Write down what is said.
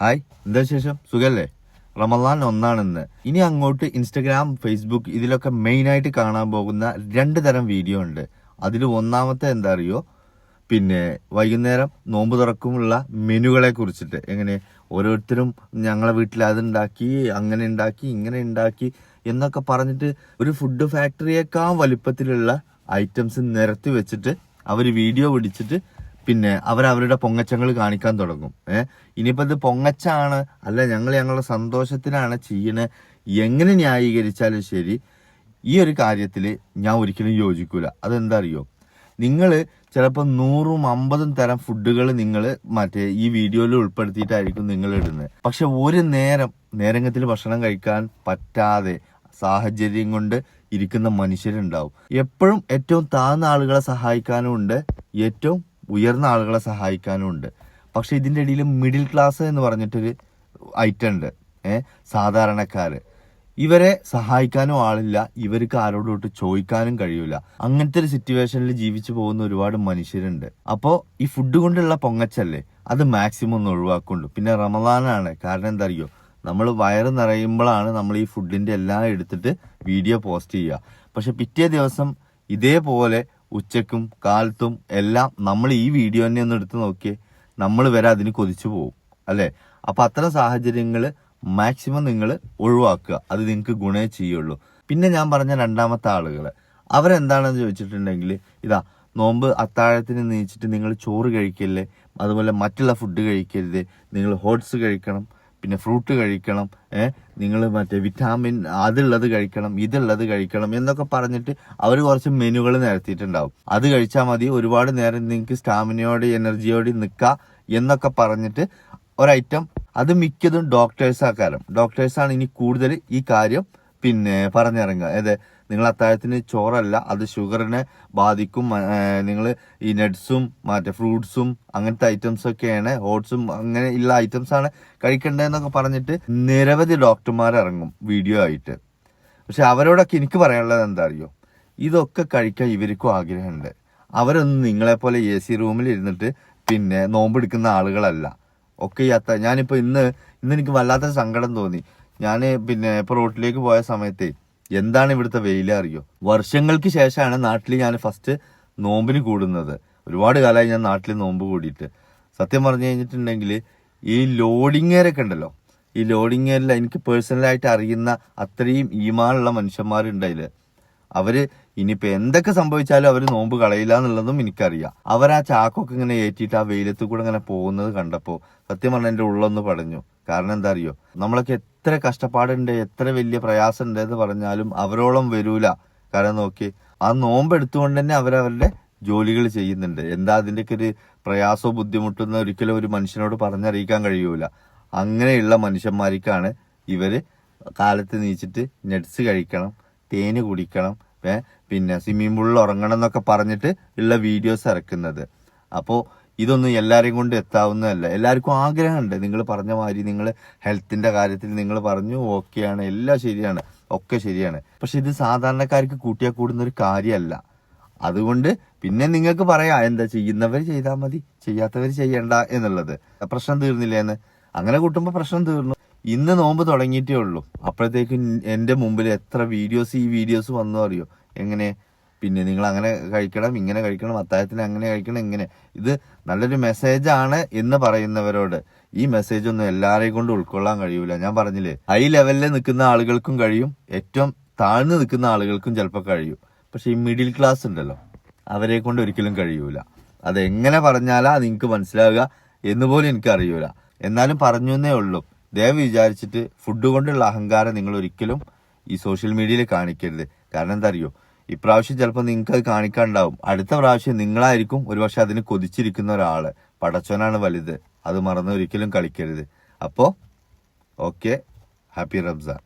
Hi, എന്താ വിശേഷം? സുഖല്ലേ? റമദാൻ ഒന്നാണെന്ന്. ഇനി അങ്ങോട്ട് ഇൻസ്റ്റഗ്രാം, ഫേസ്ബുക്ക് ഇതിലൊക്കെ മെയിനായിട്ട് കാണാൻ പോകുന്ന 2 തരം വീഡിയോ ഉണ്ട്. അതിൽ ഒന്നാമത്തെ എന്താ അറിയോ? വൈകുന്നേരം നോമ്പ് തുറക്കുമുള്ള മെനുകളെ കുറിച്ചിട്ട്. എങ്ങനെ ഓരോരുത്തരും ഞങ്ങളെ വീട്ടിൽ അതുണ്ടാക്കി, അങ്ങനെ ഉണ്ടാക്കി, ഇങ്ങനെ ഉണ്ടാക്കി എന്നൊക്കെ പറഞ്ഞിട്ട് ഒരു ഫുഡ് ഫാക്ടറിയേക്കാൾ വലിപ്പത്തിലുള്ള ഐറ്റംസ് നിരത്തി വെച്ചിട്ട് അവർ വീഡിയോ പിടിച്ചിട്ട് അവരവരുടെ പൊങ്ങച്ചങ്ങൾ കാണിക്കാൻ തുടങ്ങും. ഇനിയിപ്പോൾ ഇത് പൊങ്ങച്ചാണ്, അല്ല ഞങ്ങളുടെ സന്തോഷത്തിനാണ് ചെയ്യണേ, എങ്ങനെ ന്യായീകരിച്ചാലും ശരി, ഈ ഒരു കാര്യത്തിൽ ഞാൻ ഒരിക്കലും യോജിക്കൂല. അതെന്താ അറിയോ? നിങ്ങൾ ചിലപ്പോൾ 100ഉം 50ഉം തരം ഫുഡുകൾ നിങ്ങൾ ഈ വീഡിയോയിൽ ഉൾപ്പെടുത്തിയിട്ടായിരിക്കും നിങ്ങൾ ഇടുന്നത്. പക്ഷെ ഒരു നേരത്തിൽ ഭക്ഷണം കഴിക്കാൻ പറ്റാതെ സാഹചര്യം കൊണ്ട് ഇരിക്കുന്ന മനുഷ്യരുണ്ടാവും. എപ്പോഴും ഏറ്റവും താഴ്ന്ന ആളുകളെ സഹായിക്കാനും ഉണ്ട്, ഏറ്റവും ഉയർന്ന ആളുകളെ സഹായിക്കാനും ഉണ്ട്. പക്ഷെ ഇതിൻ്റെ ഇടയിൽ മിഡിൽ ക്ലാസ് എന്ന് പറഞ്ഞിട്ടൊരു ഐറ്റം ഉണ്ട്. സാധാരണക്കാര്, ഇവരെ സഹായിക്കാനും ആളില്ല, ഇവർക്ക് ആരോടൊട്ട് ചോദിക്കാനും കഴിയൂല. അങ്ങനത്തെ ഒരു സിറ്റുവേഷനിൽ ജീവിച്ചു പോകുന്ന ഒരുപാട് മനുഷ്യരുണ്ട്. അപ്പോൾ ഈ ഫുഡ് കൊണ്ടുള്ള പൊങ്ങച്ചല്ലേ, അത് മാക്സിമം ഒന്ന് ഒഴിവാക്കുള്ളൂ. പിന്നെ റമദാനാണ്, കാരണം എന്താ അറിയോ, നമ്മൾ വയറ് നിറയുമ്പോഴാണ് നമ്മൾ ഈ ഫുഡിന്റെ എല്ലാം എടുത്തിട്ട് വീഡിയോ പോസ്റ്റ് ചെയ്യുക. പക്ഷെ പിറ്റേ ദിവസം ഇതേപോലെ ഉച്ചക്കും കാലത്തും എല്ലാം നമ്മൾ ഈ വീഡിയോ തന്നെ ഒന്ന് എടുത്ത് നോക്കിയേ, നമ്മൾ വരെ അതിന് കൊതിച്ചു പോകും അല്ലേ? അപ്പൊ അത്തരം സാഹചര്യങ്ങൾ മാക്സിമം നിങ്ങൾ ഒഴിവാക്കുക, അത് നിങ്ങൾക്ക് ഗുണേ ചെയ്യുള്ളൂ. പിന്നെ ഞാൻ പറഞ്ഞ രണ്ടാമത്തെ ആളുകൾ, അവരെന്താണെന്ന് ചോദിച്ചിട്ടുണ്ടെങ്കിൽ, നോമ്പ് അത്താഴത്തിന് നീച്ചിട്ട് നിങ്ങൾ ചോറ് കഴിക്കല്ലേ, അതുപോലെ മറ്റുള്ള ഫുഡ് കഴിക്കരുത്, നിങ്ങൾ ഹോട്ട്സ് കഴിക്കണം, പിന്നെ ഫ്രൂട്ട് കഴിക്കണം, നിങ്ങൾ വിറ്റാമിൻ അതുള്ളത് കഴിക്കണം, ഇതുള്ളത് കഴിക്കണം എന്നൊക്കെ പറഞ്ഞിട്ട് അവർ കുറച്ച് മെനുകൾ നിരത്തിയിട്ടുണ്ടാവും. അത് കഴിച്ചാൽ മതി, ഒരുപാട് നേരം നിങ്ങൾക്ക് സ്റ്റാമിനയോടെ എനർജിയോടെ നിൽക്കുക എന്നൊക്കെ പറഞ്ഞിട്ട് ഒരൈറ്റം. അത് മിക്കതും ഡോക്ടേഴ്സാണ് ഇനി കൂടുതൽ ഈ കാര്യം പറഞ്ഞിറങ്ങുക. നിങ്ങൾ അത്താഴത്തിന് ചോറല്ല, അത് ഷുഗറിനെ ബാധിക്കും, നിങ്ങൾ ഈ നട്ട്സും ഫ്രൂട്ട്സും അങ്ങനത്തെ ഐറ്റംസ് ഒക്കെയാണ്, ഓട്സും അങ്ങനെ ഉള്ള ഐറ്റംസ് ആണ് കഴിക്കേണ്ടതെന്നൊക്കെ പറഞ്ഞിട്ട് നിരവധി ഡോക്ടർമാർ ഇറങ്ങും വീഡിയോ ആയിട്ട്. പക്ഷെ അവരോടൊക്കെ എനിക്ക് പറയാനുള്ളത് എന്താ അറിയോ, ഇതൊക്കെ കഴിക്കാൻ ഇവർക്കും ആഗ്രഹമുണ്ട്. അവരൊന്നും നിങ്ങളെപ്പോലെ AC റൂമിൽ ഇരുന്നിട്ട് നോമ്പെടുക്കുന്ന ആളുകളല്ല. ഒക്കെ ഞാനിപ്പോ ഇന്ന് എനിക്ക് വല്ലാത്തൊരു സങ്കടം തോന്നി. ഞാൻ ഇപ്പൊ റോട്ടിലേക്ക് പോയ സമയത്ത് എന്താണ് ഇവിടുത്തെ വെയില് അറിയോ? വർഷങ്ങൾക്ക് ശേഷമാണ് നാട്ടിൽ ഞാൻ ഫസ്റ്റ് നോമ്പിന് കൂടുന്നത്. ഒരുപാട് കാലമായി ഞാൻ നാട്ടിൽ നോമ്പ് കൂടിയിട്ട്. സത്യം പറഞ്ഞു കഴിഞ്ഞിട്ടുണ്ടെങ്കിൽ ഈ ലോഡിങ്ങേരൊക്കെ ഉണ്ടല്ലോ, ഈ ലോഡിങ്ങേരിൽ എനിക്ക് പേഴ്സണലായിട്ട് അറിയുന്ന അത്രയും ഈമാനുള്ള മനുഷ്യന്മാരുണ്ടായില്ല. അവര് ഇനിയിപ്പോ എന്തൊക്കെ സംഭവിച്ചാലും അവര് നോമ്പ് കളയില്ല എന്നുള്ളതും എനിക്കറിയാം. അവരാ ചാക്കൊക്കെ ഇങ്ങനെ ഏറ്റിട്ട് ആ വെയിലത്ത് കൂടെ ഇങ്ങനെ പോകുന്നത് കണ്ടപ്പോ സത്യം പറഞ്ഞാൽ എന്റെ ഉള്ളൊന്ന് പടഞ്ഞു. കാരണം എന്താ അറിയോ, നമ്മളൊക്കെ എത്ര കഷ്ടപ്പാടുണ്ട്, എത്ര വലിയ പ്രയാസം ഉണ്ട് എന്ന് പറഞ്ഞാലും അവരോളം വരൂല. കാരണം നോക്കി, ആ നോമ്പ് എടുത്തുകൊണ്ട് തന്നെ അവരവരുടെ ജോലികൾ ചെയ്യുന്നുണ്ട്. എന്താ അതിൻ്റെയൊക്കെ ഒരു പ്രയാസവും ബുദ്ധിമുട്ടുന്ന ഒരിക്കലും ഒരു മനുഷ്യനോട് പറഞ്ഞറിയിക്കാൻ കഴിയൂല. അങ്ങനെയുള്ള മനുഷ്യന്മാർക്കാണ് ഇവര് കാലത്ത് നീച്ചിട്ട് നട്സ് കഴിക്കണം, തേന് കുടിക്കണം, സ്വിമ്മിംഗ് പൂളിൽ ഉറങ്ങണം എന്നൊക്കെ പറഞ്ഞിട്ട് ഉള്ള വീഡിയോസ് ഇറക്കുന്നത്. അപ്പോൾ ഇതൊന്നും എല്ലാവരെയും കൊണ്ട് എത്താവുന്നതല്ല. എല്ലാവർക്കും ആഗ്രഹമുണ്ട്. നിങ്ങൾ പറഞ്ഞ മാതിരി നിങ്ങൾ ഹെൽത്തിന്റെ കാര്യത്തിൽ നിങ്ങൾ പറഞ്ഞു, ഓക്കെയാണ്, എല്ലാം ശരിയാണ്, ഒക്കെ ശരിയാണ്. പക്ഷെ ഇത് സാധാരണക്കാർക്ക് കൂട്ടിയാൽ കൂടുന്ന ഒരു കാര്യമല്ല. അതുകൊണ്ട് നിങ്ങൾക്ക് പറയാം, എന്താ ചെയ്യുന്നവർ ചെയ്താൽ മതി, ചെയ്യാത്തവർ ചെയ്യണ്ട എന്നുള്ളത്. പ്രശ്നം തീർന്നില്ലേന്ന്. അങ്ങനെ കൂട്ടുമ്പോൾ പ്രശ്നം തീർന്നു. ഇന്ന് നോമ്പ് തുടങ്ങിയിട്ടേ ഉള്ളൂ, അപ്പോഴത്തേക്കും എന്റെ മുമ്പിൽ എത്ര ഈ വീഡിയോസ് വന്നു അറിയോ? എങ്ങനെ നിങ്ങൾ അങ്ങനെ കഴിക്കണം, ഇങ്ങനെ കഴിക്കണം, അത്താഴത്തിന് അങ്ങനെ കഴിക്കണം, ഇങ്ങനെ. ഇത് നല്ലൊരു മെസ്സേജാണ് എന്ന് പറയുന്നവരോട് ഈ മെസ്സേജ് ഒന്നും എല്ലാവരെയും കൊണ്ട് ഉൾക്കൊള്ളാൻ കഴിയൂല. ഞാൻ പറഞ്ഞില്ലേ, ഹൈ ലെവലിൽ നിൽക്കുന്ന ആളുകൾക്കും കഴിയും, ഏറ്റവും താഴ്ന്നു നിൽക്കുന്ന ആളുകൾക്കും ചിലപ്പോൾ കഴിയും. പക്ഷെ ഈ മിഡിൽ ക്ലാസ് ഉണ്ടല്ലോ, അവരെ കൊണ്ട് ഒരിക്കലും കഴിയൂല. അതെങ്ങനെ പറഞ്ഞാലാ നിങ്ങൾക്ക് മനസ്സിലാവുക എന്ന് പോലും എനിക്കറിയൂല. എന്നാലും പറഞ്ഞു എന്നേ ഉള്ളൂ. ദയവ് വിചാരിച്ചിട്ട് ഫുഡ് കൊണ്ടുള്ള അഹങ്കാരം നിങ്ങൾ ഒരിക്കലും ഈ സോഷ്യൽ മീഡിയയിൽ കാണിക്കരുത്. കാരണം എന്താ അറിയോ, ഇപ്രാവശ്യം ചിലപ്പോൾ നിങ്ങൾക്ക് അത് കാണിക്കാണ്ടാവും, അടുത്ത പ്രാവശ്യം നിങ്ങളായിരിക്കും ഒരുപക്ഷെ അതിന് കൊതിച്ചിരിക്കുന്ന ഒരാള്. പടച്ചോനാണ് വലുത്, അത് മറന്ന് ഒരിക്കലും കളിക്കരുത്. അപ്പോ ഓക്കെ, ഹാപ്പി റംസാൻ.